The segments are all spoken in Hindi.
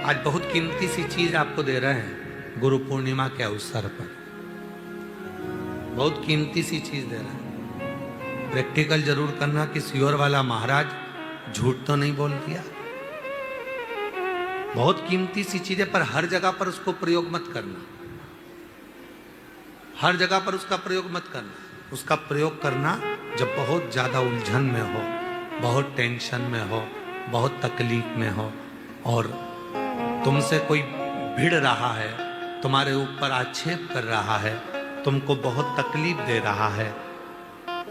आज बहुत कीमती सी चीज आपको दे रहे हैं गुरु पूर्णिमा के अवसर पर। बहुत कीमती सी चीज दे रहे हैं। प्रैक्टिकल जरूर करना कि सियोर वाला महाराज झूठ तो नहीं बोल दिया। बहुत कीमती सी चीज है, पर हर जगह पर उसको प्रयोग मत करना। हर जगह पर उसका प्रयोग मत करना। उसका प्रयोग करना जब बहुत ज्यादा उलझन में हो, बहुत टेंशन में हो, बहुत तकलीफ में हो और तुमसे कोई भिड़ रहा है, तुम्हारे ऊपर आक्षेप कर रहा है, तुमको बहुत तकलीफ दे रहा है,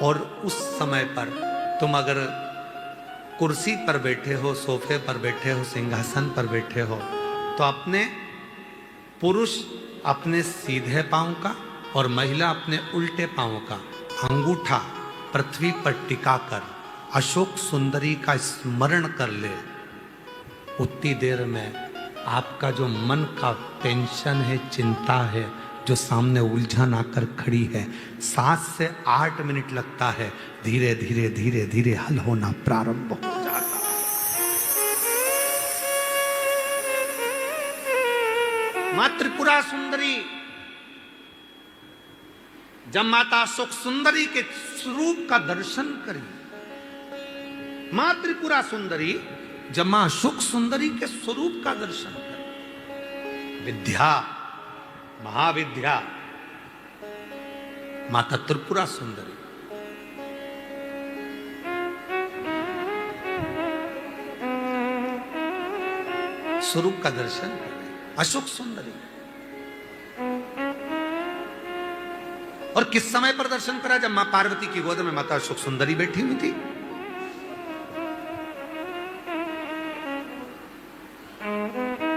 और उस समय पर तुम अगर कुर्सी पर बैठे हो, सोफे पर बैठे हो, सिंहासन पर बैठे हो, तो अपने पुरुष अपने सीधे पांव का और महिला अपने उल्टे पांव का अंगूठा पृथ्वी पर टिकाकर अशोक सुंदरी का स्मरण कर ले। उतनी देर में आपका जो मन का टेंशन है, चिंता है, जो सामने उलझन आकर खड़ी है, 7 से 8 मिनट लगता है, धीरे धीरे धीरे धीरे हल होना प्रारंभ हो जाता है। मां त्रिपुरा सुंदरी जब माता सुख सुंदरी के स्वरूप का दर्शन करी, मां त्रिपुरा सुंदरी जब मां सुख सुंदरी के स्वरूप का दर्शन करी, विद्या महाविद्या माता त्रिपुरा सुंदरी, स्वरूप का दर्शन करें, अशोक सुंदरी। और किस समय पर दर्शन करा? जब मां पार्वती की गोद में माता अशोक सुंदरी बैठी हुई थी।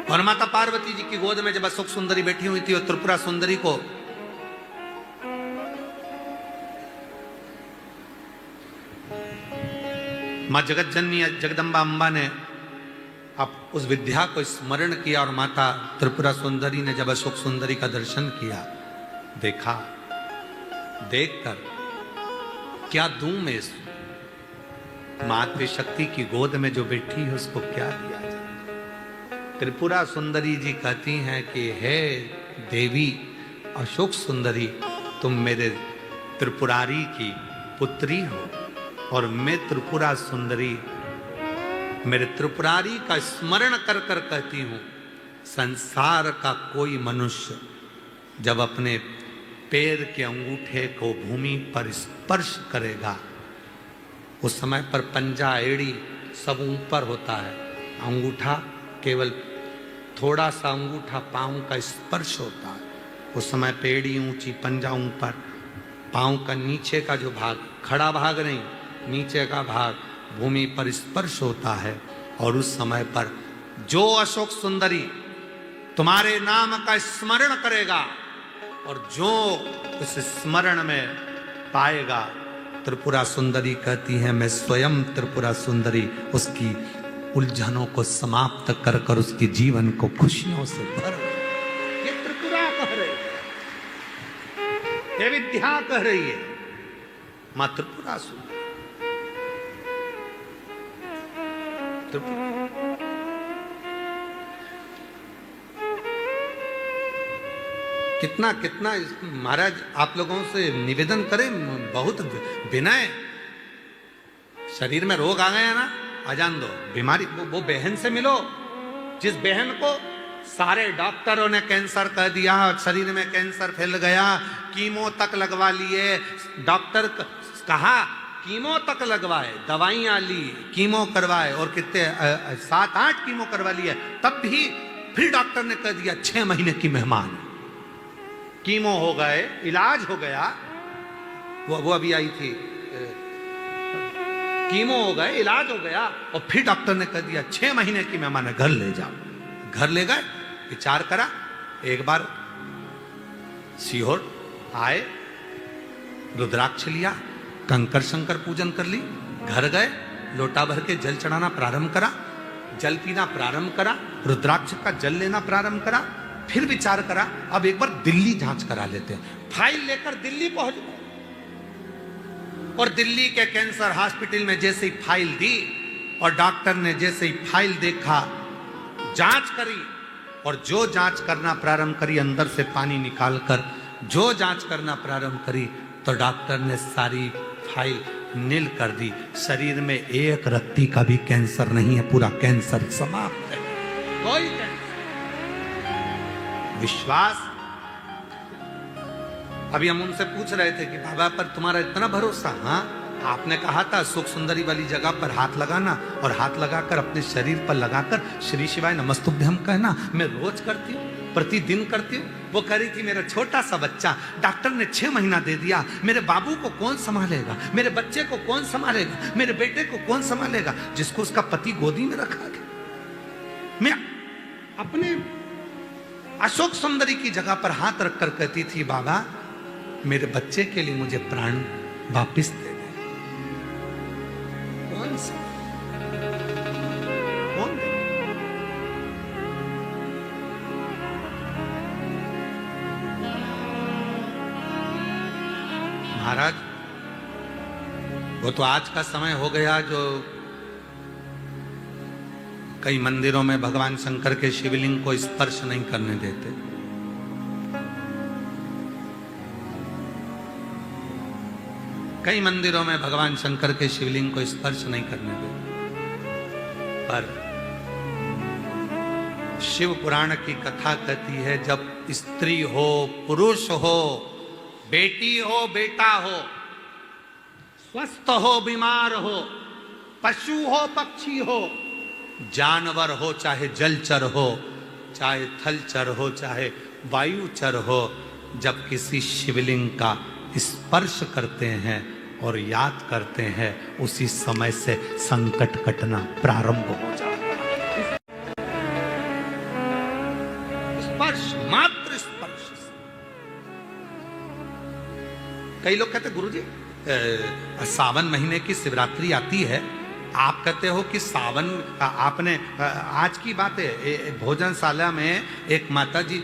और माता पार्वती जी की गोद में जब अशोक सुंदरी बैठी हुई थी और त्रिपुरा सुंदरी को मां जगत जननी जगदम्बा अम्बा ने अब उस विद्या को स्मरण किया, और माता त्रिपुरा सुंदरी ने जब अशोक सुंदरी का दर्शन किया, देखा, देखकर क्या दूं मैं इस मातृ शक्ति की गोद में जो बैठी है उसको क्या दिया जाए? त्रिपुरा सुंदरी जी कहती हैं कि हे देवी अशोक सुंदरी, तुम मेरे त्रिपुरारी की पुत्री हो, और मैं त्रिपुरा सुंदरी मेरे त्रिपुरारी का स्मरण कर कर कहती हूं, संसार का कोई मनुष्य जब अपने पैर के अंगूठे को भूमि पर स्पर्श करेगा, उस समय पर पंजा एड़ी सब ऊपर होता है, अंगूठा केवल थोड़ा सा अंगूठा पांव का स्पर्श होता है। उस समय पेड़ी ऊंची, पंजा ऊपर, पांव का नीचे का जो भाग, खड़ा भाग नहीं, नीचे का भाग भूमि पर स्पर्श होता है। और उस समय पर जो अशोक सुंदरी तुम्हारे नाम का स्मरण करेगा और जो उस स्मरण में पाएगा, त्रिपुरा सुंदरी कहती है मैं स्वयं त्रिपुरा सुंदरी उसकी उलझनों को समाप्त कर कर उसके जीवन को खुशियों से भर। ये त्रिपुरा कह रही है, ये विद्या कह रही है, मां त्रिपुरा सुंदरी। कितना कितना महाराज आप लोगों से निवेदन करें, बहुत विनय। शरीर में रोग आ गए हैं ना, अजान दो, बीमारी, वो बहन से मिलो जिस बहन को सारे डॉक्टरों ने कैंसर कह दिया, शरीर में कैंसर फैल गया, कीमो तक लगवा लिए, डॉक्टर कहा कीमो तक लगवाए, दवाइयां ली, कीमो करवाए, और कितने 7-8 कीमो करवा लिए, तब भी फिर डॉक्टर ने कह दिया 6 महीने की मेहमान। कीमो हो गए, इलाज हो गया, वो अभी आई थी, कीमो हो गए, इलाज हो गया, और फिर डॉक्टर ने कह दिया 6 महीने की मेहमान है, घर ले जाओ। घर ले गए, विचार करा, एक बार सीहोर आए, रुद्राक्ष लिया, कंकर शंकर पूजन कर ली, घर गए, लोटा भर के जल चढ़ाना प्रारंभ करा, जल पीना प्रारंभ करा, रुद्राक्ष का जल लेना प्रारंभ करा, फिर विचार करा अब एक बार दिल्ली जांच करा लेते हैं। फाइल लेकर दिल्ली पहुंच गए, और दिल्ली के कैंसर हॉस्पिटल में जैसे ही फाइल दी और डॉक्टर ने जैसे ही फाइल देखा, जांच करी, और जो जांच करना प्रारंभ करी अंदर से पानी निकालकर, जो जांच करना प्रारंभ करी तो डॉक्टर ने सारी फाइल नील कर दी। शरीर में एक रत्ती का भी कैंसर नहीं है, पूरा कैंसर समाप्त है, कोई कैंसर। विश्वास। अभी हम उनसे पूछ रहे थे कि बाबा पर तुम्हारा इतना भरोसा? हाँ, आपने कहा था सुख सुंदरी वाली जगह पर हाथ लगाना, और हाथ लगाकर अपने शरीर पर लगाकर श्री शिवाय नमस्तुभ्यम कहना। मैं रोज करती हूँ, प्रतिदिन करती हूँ। वो कह रही थी मेरा छोटा सा बच्चा, डॉक्टर ने 6 महीना दे दिया, मेरे बाबू को कौन संभालेगा, मेरे बच्चे को कौन संभालेगा, मेरे बेटे को कौन संभालेगा, जिसको उसका पति गोदी में रखा गया। मैं अपने अशोक सुंदरी की जगह पर हाथ रखकर कहती थी बाबा मेरे बच्चे के लिए मुझे प्राण वापिस दे दे। कौन सा कौन दे? महाराज, वो तो आज का समय हो गया जो कई मंदिरों में भगवान शंकर के शिवलिंग को स्पर्श नहीं करने देते। कई मंदिरों में भगवान शंकर के शिवलिंग को स्पर्श नहीं करने देते। पर शिव पुराण की कथा कहती है जब स्त्री हो, पुरुष हो, बेटी हो, बेटा हो, स्वस्थ हो, बीमार हो, पशु हो, पक्षी हो, जानवर हो, चाहे जलचर हो, चाहे थलचर हो, चाहे वायुचर हो, जब किसी शिवलिंग का स्पर्श करते हैं और याद करते हैं, उसी समय से संकट कटना प्रारंभ हो जाता है। स्पर्श, मात्र स्पर्श। कई लोग कहते गुरुजी सावन महीने की शिवरात्रि आती है, आप कहते हो कि सावन, आपने आज की बात है, भोजनशाला में एक माता जी,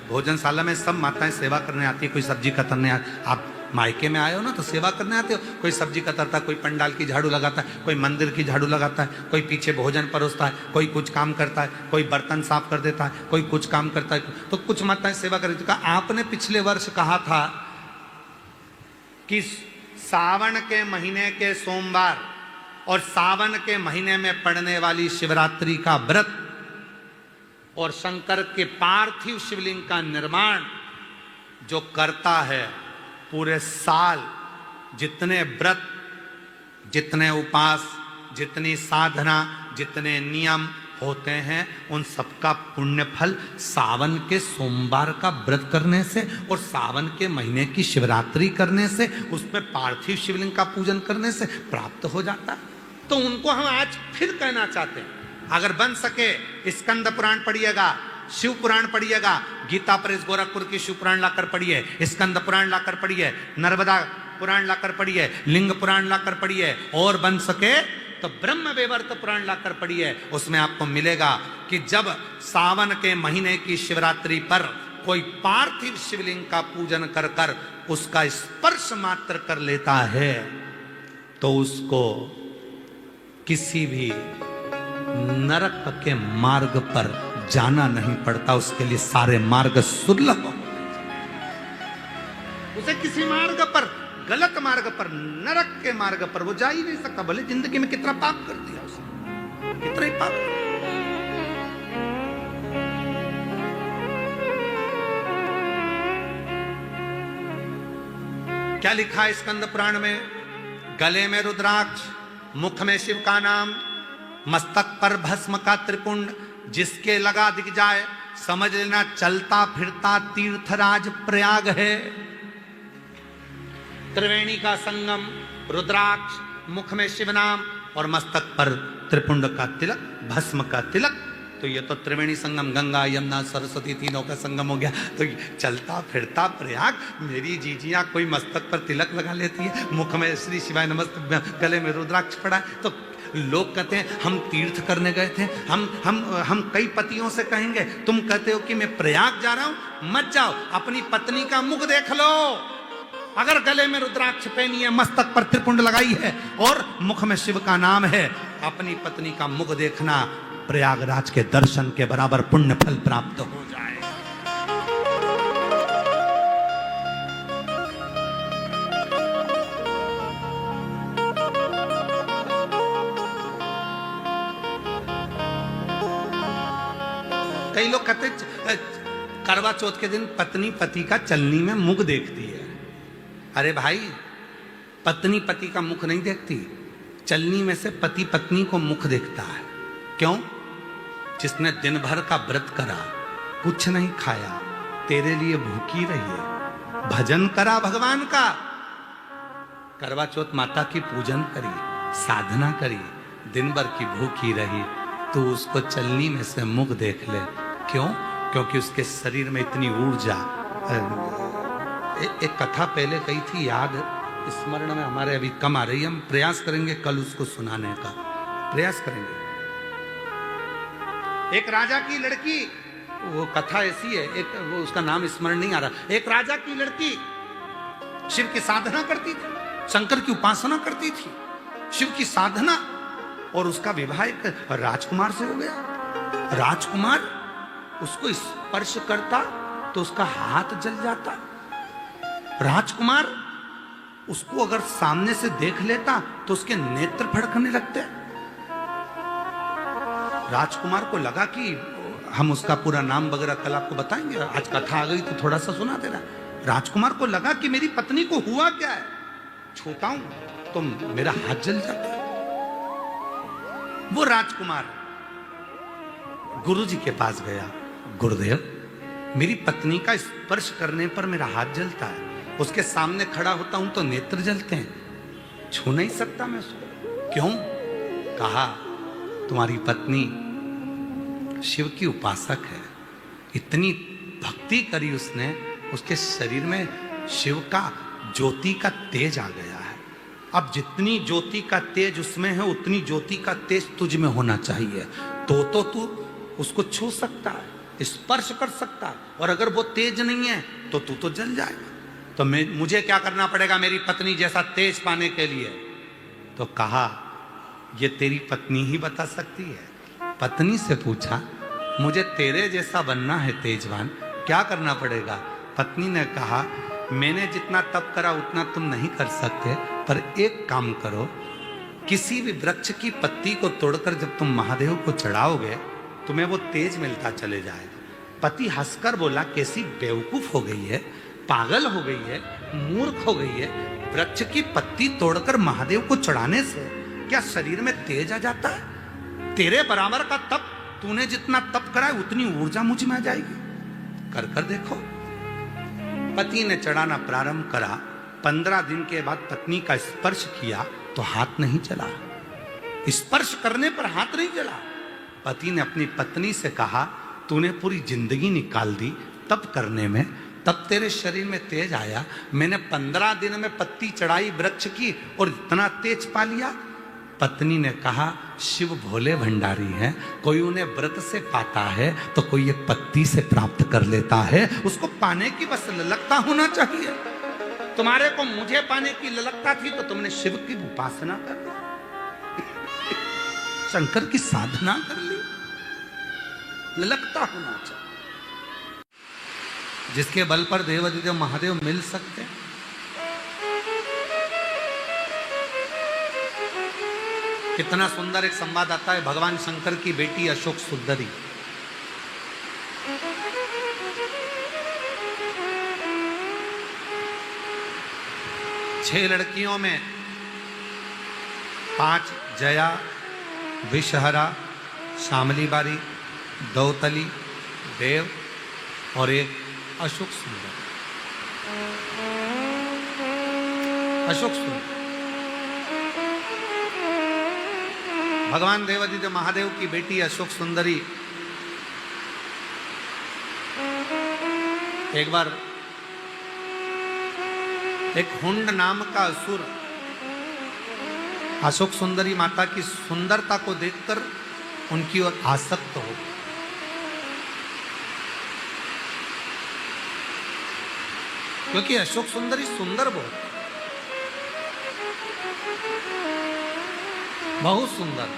भोजनशाला में सब माताएं सेवा करने आती है, कोई सब्जी कतरने आप मायके में आए हो ना तो सेवा करने आते हो, कोई सब्जी कतरता है, कोई पंडाल की झाड़ू लगाता है, कोई मंदिर की झाड़ू लगाता है, कोई पीछे भोजन परोसता है, कोई कुछ काम करता है, कोई बर्तन साफ कर देता है, कोई कुछ काम करता है, तो कुछ माताएं सेवा कर रही थी। आपने पिछले वर्ष कहा था कि सावन के महीने के सोमवार और सावन के महीने में पड़ने वाली शिवरात्रि का व्रत और शंकर के पार्थिव शिवलिंग का निर्माण जो करता है, पूरे साल जितने व्रत, जितने उपास, जितनी साधना, जितने नियम होते हैं, उन सबका पुण्य फल सावन के सोमवार का व्रत करने से और सावन के महीने की शिवरात्रि करने से, उसमें पार्थिव शिवलिंग का पूजन करने से प्राप्त हो जाता है। तो उनको हम आज फिर कहना चाहते हैं, अगर बन सके स्कंद पुराण पढ़िएगा, शिव पुराण पढ़िएगा, गीता प्रेस गोरखपुर की शिव पुराण लाकर पढ़िए, स्कंद पुराण लाकर पढ़िए, नर्मदा पुराण लाकर पढ़िए, लिंग पुराण लाकर पढ़िए, और बन सके तो ब्रह्म वैवर्त पुराण लाकर पढ़िए। उसमें आपको मिलेगा कि जब सावन के महीने की शिवरात्रि पर कोई पार्थिव शिवलिंग का पूजन कर कर उसका स्पर्श मात्र कर लेता है तो उसको किसी भी नरक के मार्ग पर जाना नहीं पड़ता, उसके लिए सारे मार्ग सुलभ। उसे किसी मार्ग पर, गलत मार्ग पर, नरक के मार्ग पर वो जा ही नहीं सकता, भले जिंदगी में कितना पाप कर दिया उसने, कितना ही पाप। क्या लिखा है स्कंद पुराण में? गले में रुद्राक्ष, मुख में शिव का नाम, मस्तक पर भस्म का त्रिपुंड, जिसके लगा दिख जाए समझ लेना चलता फिरता तीर्थराज प्रयाग है। त्रिवेणी का संगम, रुद्राक्ष, मुख में शिव नाम और मस्तक पर त्रिपुंड का तिलक, भस्म का तिलक, तो ये तो त्रिवेणी संगम, गंगा यमुना सरस्वती तीनों का संगम हो गया। तो चलता फिरता प्रयाग, मेरी जीजियां कोई मस्तक पर तिलक लगा लेती है, मुख में श्री शिवाय नमस्ते, गले में रुद्राक्ष पड़ा है, तो लोग कहते हैं हम तीर्थ करने गए थे। हम कई पतियों से कहेंगे, तुम कहते हो कि मैं प्रयाग जा रहा हूं, मत जाओ, अपनी पत्नी का मुख देख लो। अगर गले में रुद्राक्ष पहनी है, मस्तक पर त्रिपुंड लगाई है और मुख में शिव का नाम है, अपनी पत्नी का मुख देखना, प्रयागराज के दर्शन के बराबर पुण्य फल प्राप्त हो जाए। कई लोग कहते करवा चौथ के दिन पत्नी पति का चलनी में मुख देखती है। अरे भाई, पत्नी पति का मुख नहीं देखती, चलनी में से पति पत्नी को मुख देखता है। क्यों? जिसने दिन भर का व्रत करा, कुछ नहीं खाया, तेरे लिए भूखी रही है, भजन करा भगवान का, करवा चौथ माता की पूजन करी, साधना करी, दिन भर की भूखी रही, तो उसको चलनी में से मुख देख ले। क्यों? क्योंकि उसके शरीर में इतनी ऊर्जा। एक कथा पहले कही थी, याद स्मरण में हमारे अभी कम आ रही है, हम प्रयास करेंगे कल उसको सुनाने का प्रयास करेंगे। एक राजा की लड़की, वो कथा ऐसी है, एक वो उसका नाम स्मरण नहीं आ रहा। एक राजा की लड़की शिव की साधना करती थी, शंकर की उपासना करती थी, शिव की साधना, और उसका विवाह एक राजकुमार से हो गया। राजकुमार उसको स्पर्श करता तो उसका हाथ जल जाता। राजकुमार उसको अगर सामने से देख लेता तो उसके नेत्र फड़कने लगते। राजकुमार को लगा कि हम उसका पूरा नाम वगैरह कल आपको बताएंगे, आज कथा आ गई तो थोड़ा सा सुना देना। राजकुमार को लगा कि मेरी पत्नी को हुआ क्या है, छूता हूं तो मेरा हाथ जल जाता है। वो राजकुमार गुरुजी के पास गया, गुरुदेव, मेरी पत्नी का स्पर्श करने पर मेरा हाथ जलता है, उसके सामने खड़ा होता हूं तो नेत्र जलते हैं, छू नहीं सकता मैं उसको। क्यों? कहा, तुम्हारी पत्नी शिव की उपासक है, इतनी भक्ति करी उसने, उसके शरीर में शिव का ज्योति का तेज आ गया है। अब जितनी ज्योति का तेज उसमें है, उतनी ज्योति का तेज तुझ में होना चाहिए, तो तू उसको छू सकता है, स्पर्श कर सकता है, और अगर वो तेज नहीं है तो तू तो जल जाएगा। तो मुझे क्या करना पड़ेगा मेरी पत्नी जैसा तेज पाने के लिए? तो कहा, ये तेरी पत्नी ही बता सकती है। पत्नी से पूछा, मुझे तेरे जैसा बनना है तेजवान, क्या करना पड़ेगा? पत्नी ने कहा, मैंने जितना तप करा उतना तुम नहीं कर सकते, पर एक काम करो, किसी भी वृक्ष की पत्ती को तोड़कर जब तुम महादेव को चढ़ाओगे तुम्हें वो तेज मिलता चले जाएगा। पति हंसकर बोला, कैसी बेवकूफ हो गई है, पागल हो गई है, मूर्ख हो गई है, वृक्ष की पत्ती तोड़कर महादेव को चढ़ाने से क्या शरीर में तेज आ जाता है? तेरे बराबर का तप, तूने जितना तप करा है उतनी ऊर्जा मुझ में आ जाएगी, कर कर देखो। पति ने चढ़ाना प्रारंभ करा। 15 दिन के बाद पत्नी का स्पर्श किया तो हाथ नहीं चला, स्पर्श करने पर हाथ नहीं चला। पति ने अपनी पत्नी से कहा, तूने पूरी जिंदगी निकाल दी तप करने में, तब तेरे शरीर में तेज आया, मैंने 15 दिन में पत्ती चढ़ाई वृक्ष की और इतना तेज पा लिया। पत्नी ने कहा, शिव भोले भंडारी हैं, कोई उन्हें व्रत से पाता है तो कोई एक पत्ती से प्राप्त कर लेता है, उसको पाने की बस ललकता होना चाहिए। तुम्हारे को मुझे पाने की ललकता थी तो तुमने शिव की उपासना कर ली, शंकर की साधना कर ली, ललकता होना चाहिए। जिसके बल पर देवाधिदेव महादेव मिल सकते हैं। कितना सुंदर एक संवाद आता है, भगवान शंकर की बेटी अशोक सुंदरी, छह लड़कियों में 5 जया, विषहरा, शामली बारी, दौतली, देव और एक अशोक सुंदर। अशोक सुंदर भगवान देवाधिदेव महादेव की बेटी अशोक सुंदरी एक बार एक हुंड नाम का असुर अशोक सुंदरी माता की सुंदरता को देखकर उनकी ओर आसक्त हो, क्योंकि अशोक सुंदरी सुंदर बहुत सुंदर।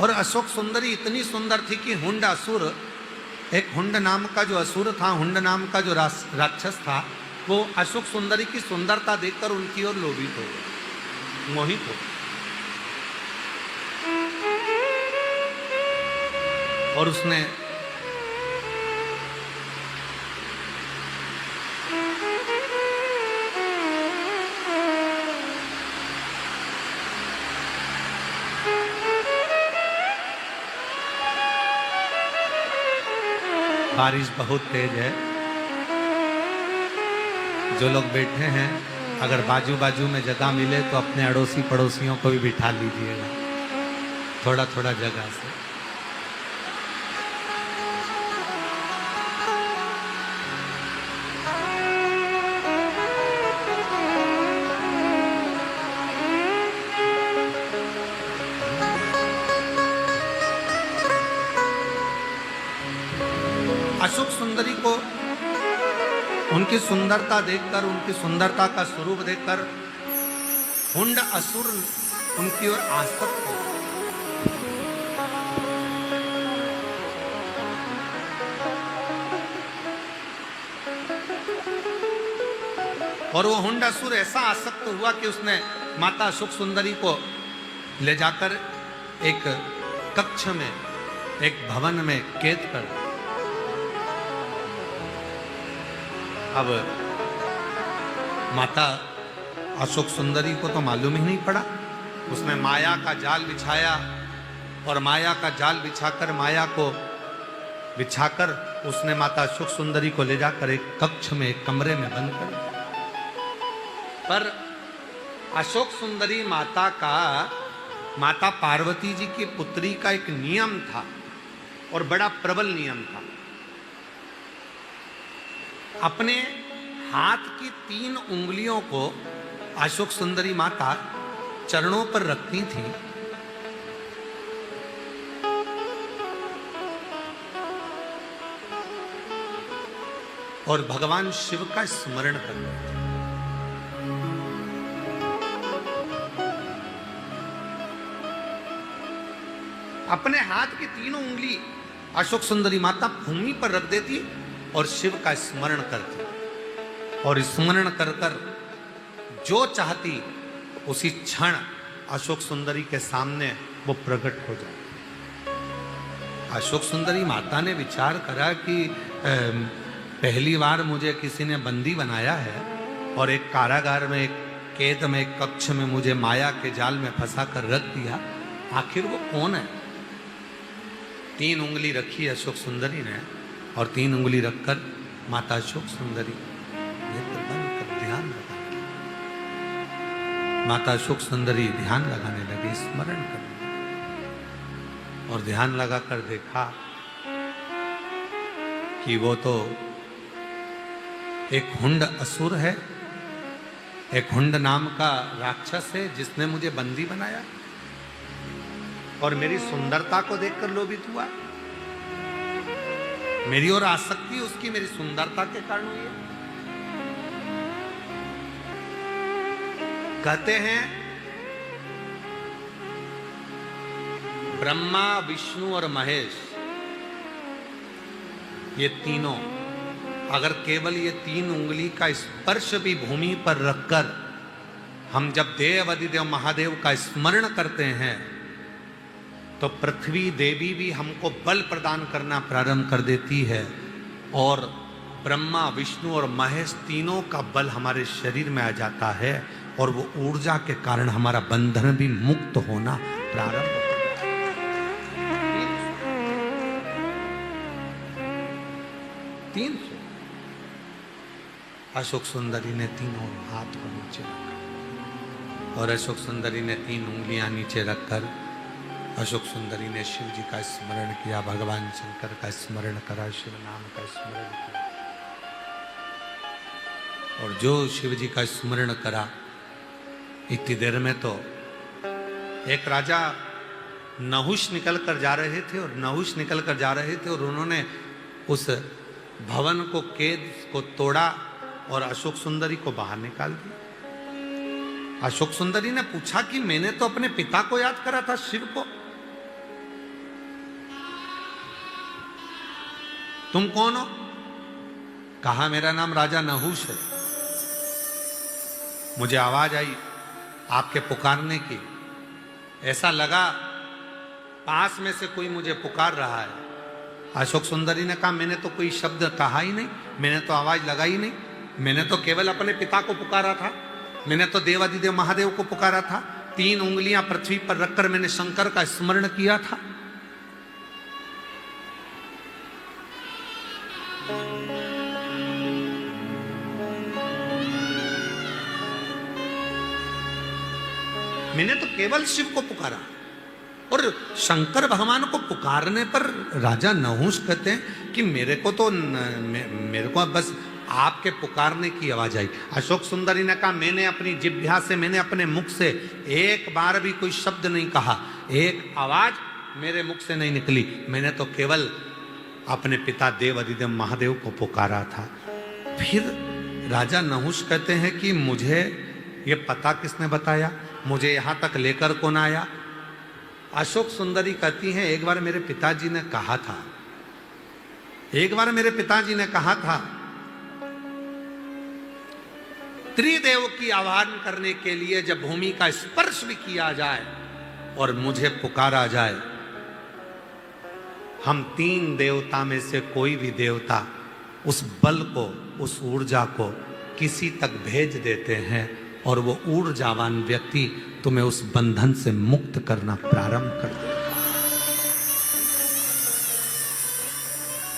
और अशोक सुंदरी इतनी सुंदर थी कि हुंड असुर, एक हुंड नाम का जो असुर था, हुंड नाम का जो राक्षस था, वो अशोक सुंदरी की सुंदरता देखकर उनकी ओर लोभित हो गया, मोहित हो गया। और उसने बारिश बहुत तेज है, जो लोग बैठे हैं अगर बाजू बाजू में जगह मिले तो अपने अड़ोसी पड़ोसियों को भी बिठा लीजिएगा, थोड़ा थोड़ा जगह से। अशोक सुंदरी को उनकी सुंदरता देखकर, उनकी सुंदरता का स्वरूप देखकर हुंड असुर उनकी ओर आसक्त हो। और वो हुंड असुर ऐसा आसक्त हुआ कि उसने माता अशोक सुंदरी को ले जाकर एक कक्ष में, एक भवन में कैद कर दिया। अब माता अशोक सुंदरी को तो मालूम ही नहीं पड़ा, उसने माया का जाल बिछाया और माया का जाल बिछाकर, माया को बिछाकर उसने माता अशोक सुंदरी को ले जाकर एक कक्ष में, एक कमरे में बंद कर दिया। पर अशोक सुंदरी माता का, माता पार्वती जी की पुत्री का एक नियम था और बड़ा प्रबल नियम था। अपने हाथ की 3 उंगलियों को अशोक सुंदरी माता चरणों पर रखती थी और भगवान शिव का स्मरण करती थी। अपने हाथ की 3 उंगली अशोक सुंदरी माता भूमि पर रख देती और शिव का स्मरण करती, और स्मरण कर कर जो चाहती उसी क्षण अशोक सुंदरी के सामने वो प्रकट हो जाए। अशोक सुंदरी माता ने विचार करा कि पहली बार मुझे किसी ने बंदी बनाया है और एक कारागार में, एक कैद में, एक कक्ष में मुझे माया के जाल में फंसा कर रख दिया, आखिर वो कौन है? 3 उंगली रखी अशोक सुंदरी ने और 3 उंगली रखकर माता अशोक सुंदरी नेत्र बंद कर ध्यान लगाने लगी। माता अशोक सुंदरी ध्यान लगाने लगी, स्मरण करने लगी और ध्यान लगाकर देखा कि वो तो एक हुंड असुर है, एक हुंड नाम का राक्षस है जिसने मुझे बंदी बनाया और मेरी सुंदरता को देखकर लोभित हुआ। मेरी ओर आसक्ति उसकी मेरी सुंदरता के कारण हुई है। कहते हैं ब्रह्मा, विष्णु और महेश, ये तीनों अगर केवल ये 3 उंगली का स्पर्श भी भूमि पर रखकर हम जब देव अधिदेव महादेव का स्मरण करते हैं तो पृथ्वी देवी भी हमको बल प्रदान करना प्रारंभ कर देती है और ब्रह्मा, विष्णु और महेश तीनों का बल हमारे शरीर में आ जाता है और वो ऊर्जा के कारण हमारा बंधन भी मुक्त होना प्रारंभ होता है। 300 अशोक सुंदरी ने तीनों हाथ को नीचे रखा और अशोक सुंदरी ने 3 उंगलियां नीचे रखकर अशोक सुंदरी ने शिव जी का स्मरण किया, भगवान शंकर का स्मरण करा, शिव नाम का स्मरण किया। और जो शिव जी का स्मरण करा, इतनी देर में तो एक राजा नहुष निकल कर जा रहे थे और उन्होंने उस भवन को, कैद को तोड़ा और अशोक सुंदरी को बाहर निकाल दिया। अशोक सुंदरी ने पूछा कि मैंने तो अपने पिता को याद करा था, शिव को, तुम कौन हो? कहा मेरा नाम राजा नहुष है। मुझे आवाज आई आपके पुकारने की, ऐसा लगा पास में से कोई मुझे पुकार रहा है। अशोक सुंदरी ने कहा मैंने तो कोई शब्द कहा ही नहीं, मैंने तो आवाज लगाई नहीं, मैंने तो केवल अपने पिता को पुकारा था, मैंने तो देवादिदेव महादेव को पुकारा था। 3 उंगलियां पृथ्वी पर रखकर मैंने शंकर का स्मरण किया था। मैंने तो केवल शिव को पुकारा। और शंकर भगवान को पुकारने पर राजा नहुष कहते हैं कि मेरे को तो मेरे को बस आपके पुकारने की आवाज आई। अशोक सुंदरी ने कहा मैंने अपनी जिह्वा से, मैंने अपने मुख से एक बार भी कोई शब्द नहीं कहा, एक आवाज मेरे मुख से नहीं निकली, मैंने तो केवल अपने पिता देवादिदेव महादेव को पुकारा था। फिर राजा नहुष कहते हैं कि मुझे ये पता किसने बताया, मुझे यहां तक लेकर कौन आया? अशोक सुंदरी कहती हैं एक बार मेरे पिताजी ने कहा था, एक बार मेरे पिताजी ने कहा था त्रिदेव की आह्वान करने के लिए जब भूमि का स्पर्श भी किया जाए और मुझे पुकारा जाए, हम 3 देवता में से कोई भी देवता उस बल को, उस ऊर्जा को किसी तक भेज देते हैं और वो ऊर्जावान व्यक्ति तुम्हें उस बंधन से मुक्त करना प्रारंभ कर देगा।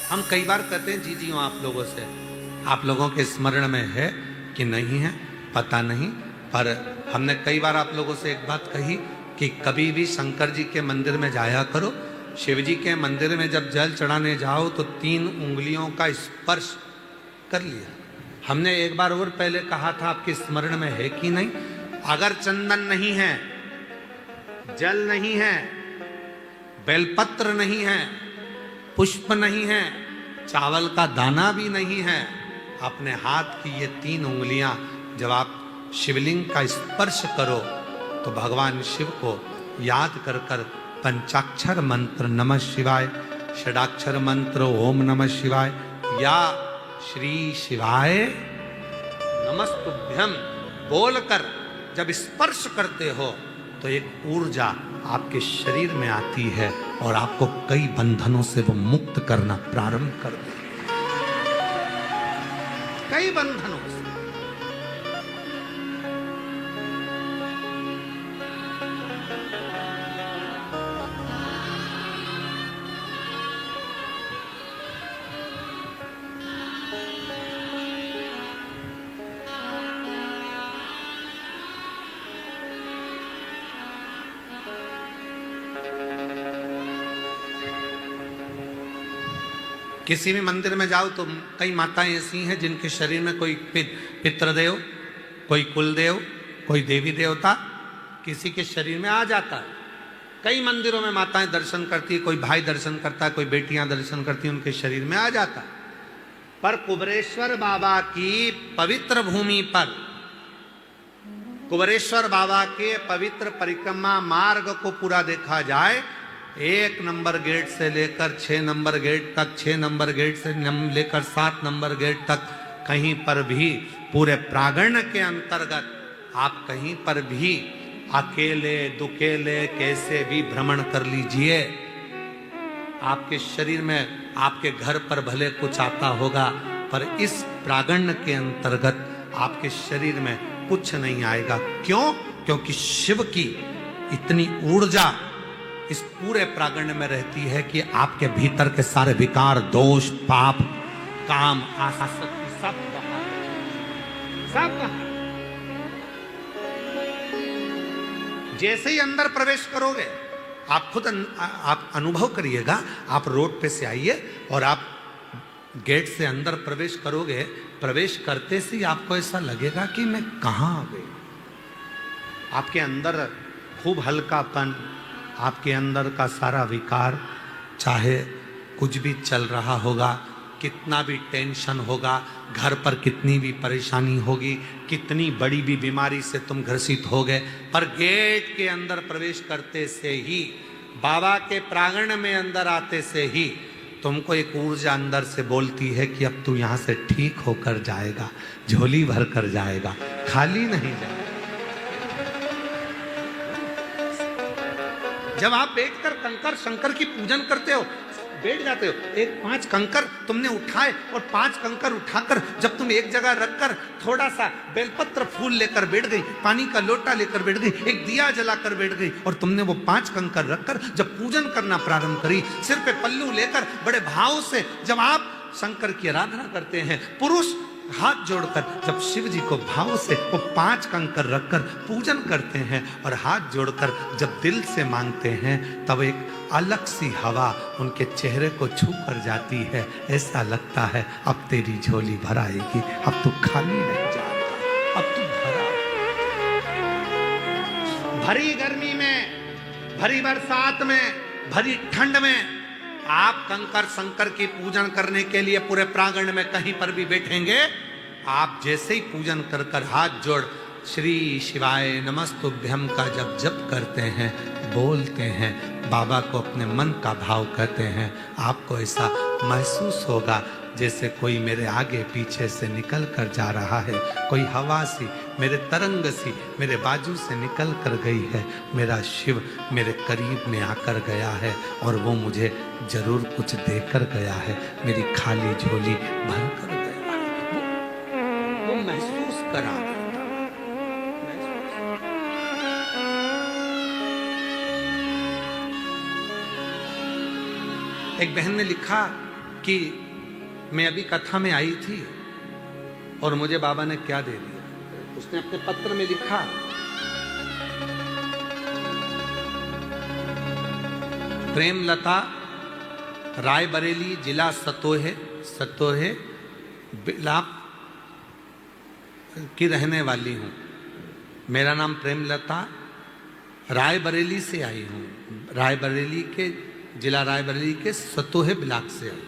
हम कई बार कहते हैं जी जी हूं आप लोगों से, आप लोगों के स्मरण में है कि नहीं है पता नहीं, पर हमने कई बार आप लोगों से एक बात कही कि कभी भी शंकर जी के मंदिर में जाया करो, शिव जी के मंदिर में जब जल चढ़ाने जाओ तो 3 उंगलियों का स्पर्श कर लिया। हमने एक बार और पहले कहा था, आपके स्मरण में है कि नहीं, अगर चंदन नहीं है, जल नहीं है, बेलपत्र नहीं है, पुष्प नहीं है, चावल का दाना भी नहीं है, अपने हाथ की ये 3 उंगलियां जब आप शिवलिंग का स्पर्श करो तो भगवान शिव को याद कर कर पंचाक्षर मंत्र नमः शिवाय, षडाक्षर मंत्र ओम नमः शिवाय या श्री शिवाय नमस्तुभ्यम बोलकर जब स्पर्श करते हो तो एक ऊर्जा आपके शरीर में आती है और आपको कई बंधनों से वो मुक्त करना प्रारंभ कर दे, कई बंधनों से। किसी भी मंदिर में जाओ तो कई माताएं ऐसी हैं जिनके शरीर में कोई पितृदेव, कोई कुलदेव, कोई देवी देवता किसी के शरीर में आ जाता है। कई मंदिरों में माताएं दर्शन करती है, कोई भाई दर्शन करता है, कोई बेटियां दर्शन करती हैं, उनके शरीर में आ जाता है। पर कुबेरेश्वर बाबा की पवित्र भूमि पर, कुबेरेश्वर बाबा के पवित्र परिक्रमा मार्ग को पूरा देखा जाए, 1 नंबर गेट से लेकर 6 नंबर गेट तक, 6 नंबर गेट से लेकर 7 नंबर गेट तक, कहीं पर भी पूरे प्रांगण के अंतर्गत आप कहीं पर भी अकेले दुकेले कैसे भी भ्रमण कर लीजिए, आपके शरीर में, आपके घर पर भले कुछ आता होगा पर इस प्रांगण के अंतर्गत आपके शरीर में कुछ नहीं आएगा। क्यों? क्योंकि शिव की इतनी ऊर्जा इस पूरे प्रांगण में रहती है कि आपके भीतर के सारे विकार, दोष, पाप, काम, आसक्ति सब बाहर। जैसे ही अंदर प्रवेश करोगे, आप खुद आप अनुभव करिएगा, आप रोड पे से आइए और आप गेट से अंदर प्रवेश करोगे, प्रवेश करते से आपको ऐसा लगेगा कि मैं कहां आ गई। आपके अंदर खूब हल्कापन, आपके अंदर का सारा विकार, चाहे कुछ भी चल रहा होगा, कितना भी टेंशन होगा, घर पर कितनी भी परेशानी होगी, कितनी बड़ी भी बीमारी से तुम ग्रसित हो गए, पर गेट के अंदर प्रवेश करते से ही, बाबा के प्रांगण में अंदर आते से ही तुमको एक ऊर्जा अंदर से बोलती है कि अब तू यहां से ठीक होकर जाएगा, झोली भर कर जाएगा, खाली नहीं जाएगा। जब आप बैठकर कंकर शंकर की पूजन करते हो, बैठ जाते हो, एक 5 कंकर तुमने उठाए और 5 कंकर उठाकर जब तुम एक जगह रखकर थोड़ा सा बेलपत्र फूल लेकर बैठ गई, पानी का लोटा लेकर बैठ गई, एक दिया जलाकर बैठ गई और तुमने वो 5 कंकर रखकर जब पूजन करना प्रारंभ करी, सिर पे पल्लू लेकर बड़े भाव से जब आप शंकर की आराधना करते हैं, पुरुष हाथ जोड़कर जब शिव जी को भाव से वो 5 कंकर रखकर पूजन करते हैं और हाथ जोड़कर जब दिल से मांगते हैं, तब एक अलग सी हवा उनके चेहरे को छू कर जाती है। ऐसा लगता है अब तेरी झोली भर आएगी, अब तू खाली नहीं जाएगा, अब तू भरा। भरी गर्मी में, भरी बरसात में, भरी ठंड में आप कंकर शंकर की पूजन करने के लिए पूरे प्रांगण में कहीं पर भी बैठेंगे, आप जैसे ही पूजन कर कर हाथ जोड़ श्री शिवाय नमस्तुभ्यम का जब जप करते हैं, बोलते हैं, बाबा को अपने मन का भाव कहते हैं, आपको ऐसा महसूस होगा जैसे कोई मेरे आगे पीछे से निकल कर जा रहा है, कोई हवा सी मेरे तरंग सी मेरे बाजू से निकल कर गई है, मेरा शिव मेरे करीब में आकर गया है और वो मुझे जरूर कुछ देकर गया है, मेरी खाली झोली भर कर गया है। वो महसूस करा। एक बहन ने लिखा कि मैं अभी कथा में आई थी और मुझे बाबा ने क्या दे दिया। उसने अपने पत्र में लिखा, प्रेमलता, रायबरेली, जिला सतोहे बिलाप की रहने वाली हूं। मेरा नाम प्रेमलता, रायबरेली से आई हूं, रायबरेली के जिला रायबरेली के सतोहे ब्लॉक से आई।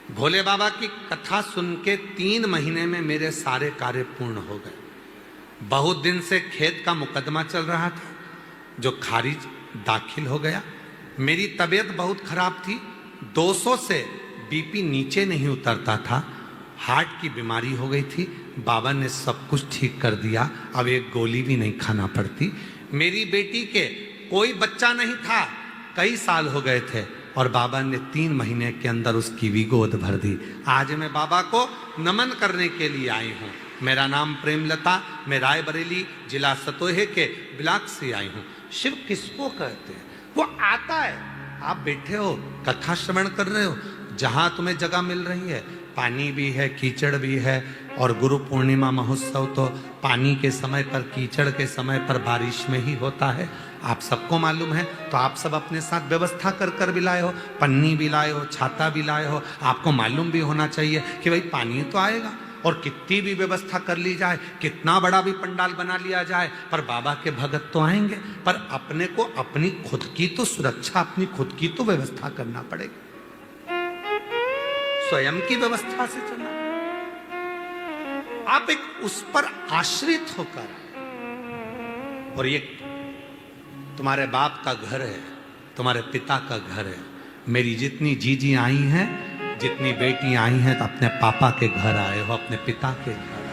भोले बाबा की कथा सुन के 3 महीने में मेरे सारे कार्य पूर्ण हो गए। बहुत दिन से खेत का मुकदमा चल रहा था जो खारिज दाखिल हो गया। मेरी तबीयत बहुत खराब थी, 200 से बीपी नीचे नहीं उतरता था, हार्ट की बीमारी हो गई थी। बाबा ने सब कुछ ठीक कर दिया, अब एक गोली भी नहीं खाना पड़ती। मेरी बेटी के कोई बच्चा नहीं था, कई साल हो गए थे और बाबा ने 3 महीने के अंदर उसकी भी गोद भर दी। आज मैं बाबा को नमन करने के लिए आई हूँ। मेरा नाम प्रेमलता, मैं रायबरेली जिला सतोहे के ब्लॉक से आई हूँ। शिव किसको कहते हैं? वो आता है, आप बैठे हो कथा श्रवण कर रहे हो, जहाँ तुम्हें जगह मिल रही है, पानी भी है, कीचड़ भी है, और गुरु पूर्णिमा महोत्सव तो पानी के समय पर, कीचड़ के समय पर, बारिश में ही होता है, आप सबको मालूम है। तो आप सब अपने साथ व्यवस्था कर कर भी लाए हो, पन्नी भी लाए हो, छाता भी लाए हो। आपको मालूम भी होना चाहिए कि भाई पानी तो आएगा, और कितनी भी व्यवस्था कर ली जाए, कितना बड़ा भी पंडाल बना लिया जाए, पर बाबा के भगत तो आएंगे। पर अपने को अपनी खुद की तो सुरक्षा, अपनी खुद की तो व्यवस्था करना पड़ेगी, स्वयं की व्यवस्था से चलना। आप एक उस पर आश्रित होकर, और ये तुम्हारे बाप का घर है, तुम्हारे पिता का घर है। मेरी जितनी जीजी आई हैं, जितनी बेटी आई हैं, तो अपने पापा के घर आए हो, अपने पिता के घर।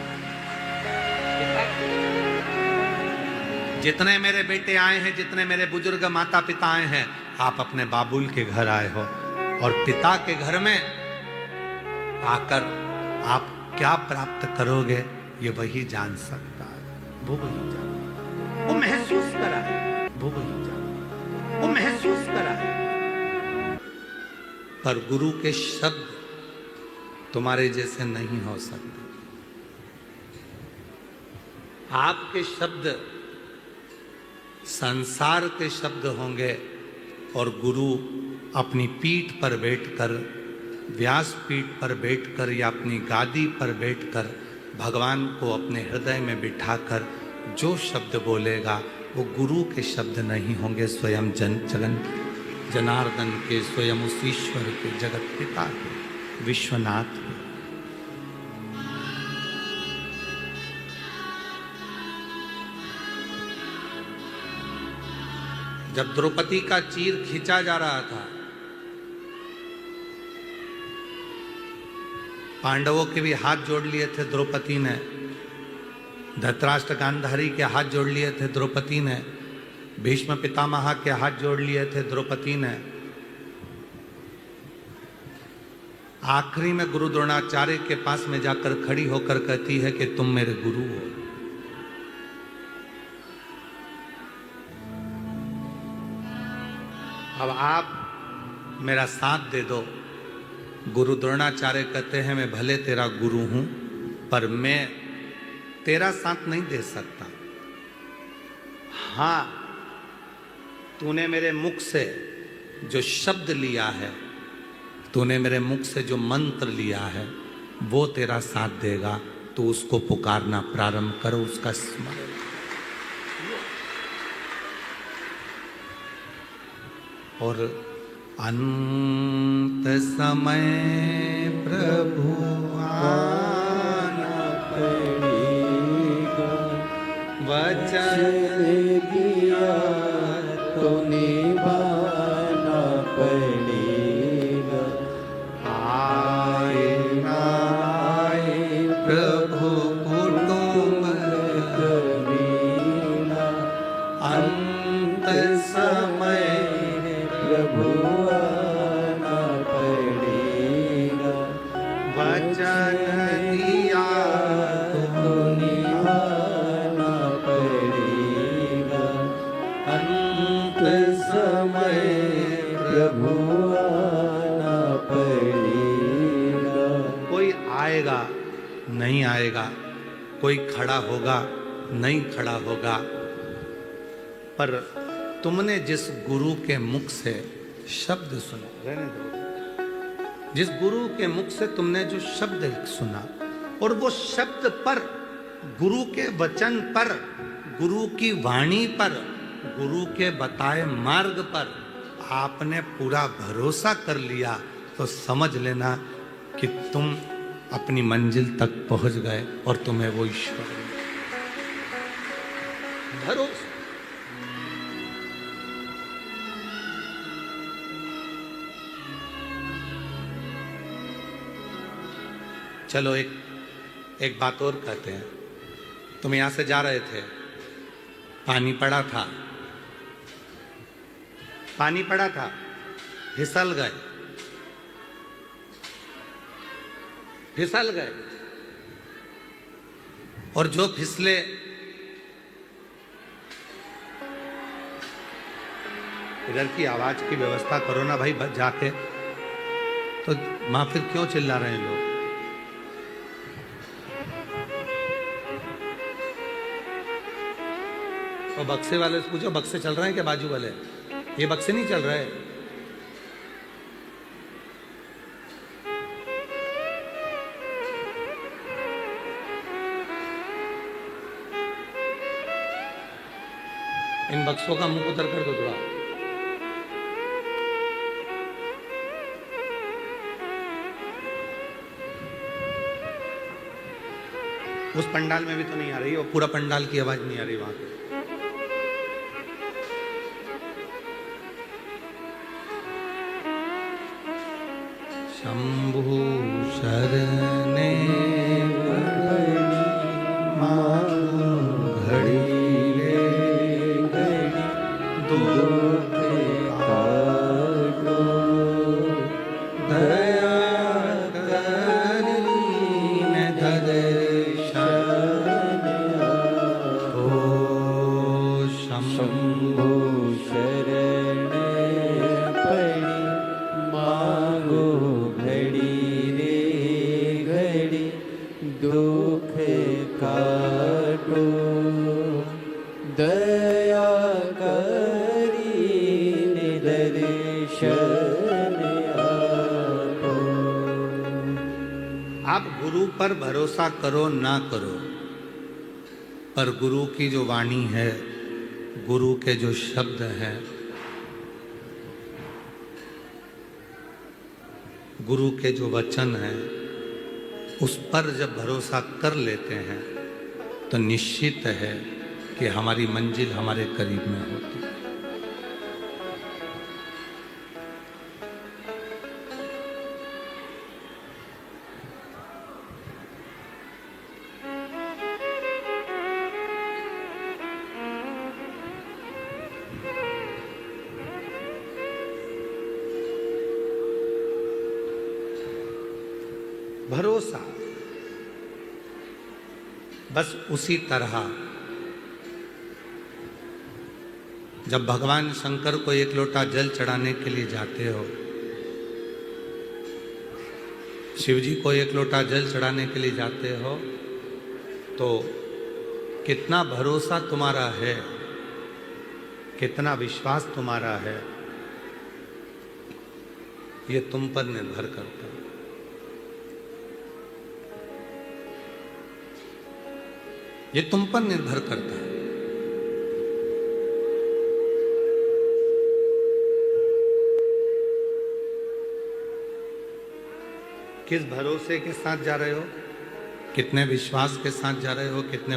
जितने मेरे बेटे आए हैं, जितने मेरे बुजुर्ग माता पिता आए हैं, आप अपने बाबुल के घर आए हो। और पिता के घर में आकर आप क्या प्राप्त करोगे, ये वही जान सकता है। वो वही जान, वो महसूस करा है, वो वही जान, वो महसूस करा है। पर गुरु के शब्द तुम्हारे जैसे नहीं हो सकते। आपके शब्द संसार के शब्द होंगे, और गुरु अपनी पीठ पर बैठकर, व्यास पीठ पर बैठकर या अपनी गादी पर बैठकर भगवान को अपने हृदय में बिठाकर जो शब्द बोलेगा, वो गुरु के शब्द नहीं होंगे, स्वयं जनार्दन के, स्वयं उस ईश्वर के, जगत पिता के, विश्वनाथ के। जब द्रौपदी का चीर खींचा जा रहा था, पांडवों के भी हाथ जोड़ लिए थे द्रौपदी ने, धृतराष्ट्र गांधारी के हाथ जोड़ लिए थे द्रौपदी ने, भीष्म पितामह के हाथ जोड़ लिए थे द्रौपदी ने। आखिरी में गुरु द्रोणाचार्य के पास में जाकर खड़ी होकर कहती है कि तुम मेरे गुरु हो। अब आप मेरा साथ दे दो। गुरु द्रोणाचार्य कहते हैं मैं भले तेरा गुरु हूं, पर मैं तेरा साथ नहीं दे सकता। हां, तूने मेरे मुख से जो शब्द लिया है, तूने मेरे मुख से जो मंत्र लिया है, वो तेरा साथ देगा। तो उसको पुकारना प्रारंभ करो, उसका स्मरण। और अंत समय प्रभु आना पड़ेगा, वचन दिया तो निभाना पड़ेगा। आए ना आए प्रभु कुटुंब कबीरा, अंत समय प्रभु आना पड़ेगा, वचन दिया तो निभाना पड़ेगा। अंत समय प्रभु आना पड़ेगा। कोई आएगा नहीं आएगा, कोई खड़ा होगा नहीं खड़ा होगा, पर तुमने जिस गुरु के मुख से शब्द सुना, रहने दो, जिस गुरु के मुख से तुमने जो शब्द सुना, और वो शब्द पर, गुरु के वचन पर, गुरु की वाणी पर, गुरु के बताए मार्ग पर आपने पूरा भरोसा कर लिया, तो समझ लेना कि तुम अपनी मंजिल तक पहुंच गए और तुम्हें वो ईश्वर भरोसा। चलो एक बात और कहते हैं। तुम यहां से जा रहे थे, पानी पड़ा था, पानी पड़ा था, फिसल गए, फिसल गए, और जो फिसले इधर की आवाज की व्यवस्था करो ना भाई जाके। तो मां फिर क्यों चिल्ला रहे हैं लोग? और बक्से वाले से पूछो, बक्से चल रहे हैं क्या? बाजू वाले ये बक्से नहीं चल रहे। इन बक्सों का मुंह उतर कर दो थोड़ा। उस पंडाल में भी तो नहीं आ रही, और पूरा पंडाल की आवाज नहीं आ रही वहां पे। शंभु शरणे घड़ी रे घड़ी, दुख काटो, दया करीने दर्शन हो। शंभु शरणे पड़ी मांगो घड़ी रे घड़ी, दुख काटो, दया करीने दर्शन आपो। आप गुरु पर भरोसा करो ना करो, पर गुरु की जो वाणी है, गुरु के जो शब्द हैं, गुरु के जो वचन हैं, उस पर जब भरोसा कर लेते हैं तो निश्चित है कि हमारी मंजिल हमारे करीब में होती है। भरोसा। बस उसी तरह जब भगवान शंकर को एक लोटा जल चढ़ाने के लिए जाते हो, शिव जी को एक लोटा जल चढ़ाने के लिए जाते हो, तो कितना भरोसा तुम्हारा है, कितना विश्वास तुम्हारा है, ये तुम पर निर्भर करता है। ये तुम पर निर्भर करता है। किस भरोसे के साथ जा रहे हो, कितने विश्वास के साथ जा रहे हो, कितने